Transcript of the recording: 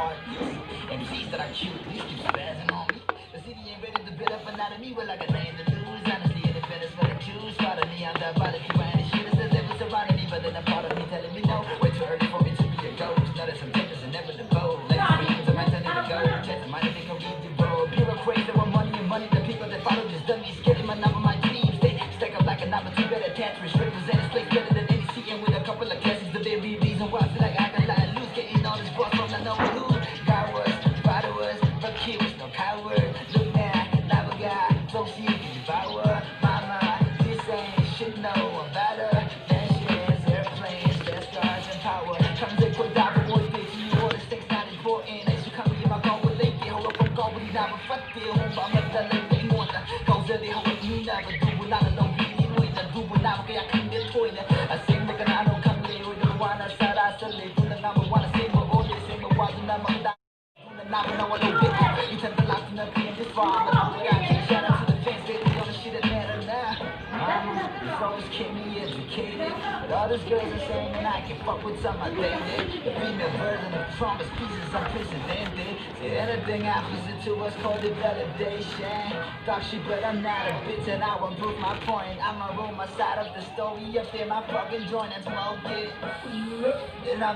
artists. MCs that are cute, these keep spazzing on me. The city ain't ready to build up anatomy. Well, I got nothing to lose. Honestly, and if it is for the Jews, follow me. I'm the body, you ain't the shit. It's the devil surrounding me, but then a part of me telling me no. Way too early for me to be a ghost. Know that some tempers are never the bold. Like dreams, I might turn into gold. Chance of money, they can read the road. Bureaucrats that want money and money. The people that follow just dummies. Getting my number, my dreams. They stack up like a number two better attachments. Represent a slate better than any CM with a couple of classics. The very reason why I feel like I can lie loose. Getting all this boss from the know who. God was, father was, but kid was no coward. Look now, now we got, don't see you can devour. Mama, this ain't shit, no, I'm better. Mansions, airplanes, fast cars, and power. Comes in quick dive, but boys, they see you all this thing's not important. As you come in my goal with late, hold up, I'm going with these now, but fuck it, home, I'm at the late, they want the goals that they hold with me, never do it, not alone, be in with the do it now, okay, I can't get toilet. I sing, make an I don't come late, with the one I said, I still live, with the number one, I say, what all this, say, what was the number, now I know I don't get it. You tend to lock in the PM this far. I'm gonna do it. Shout out to the fans, baby, on the shit that matter now. You always keep me educated. But all these girls are saying that I can fuck with some I dated. The female version of Trump's pieces unprecedented. Say anything opposite to what's called the validation. Talk shit, but I'm not a bitch, and I won't prove my point. I'ma roll my side of the story up there, my fucking joint and smoke it. And I'm not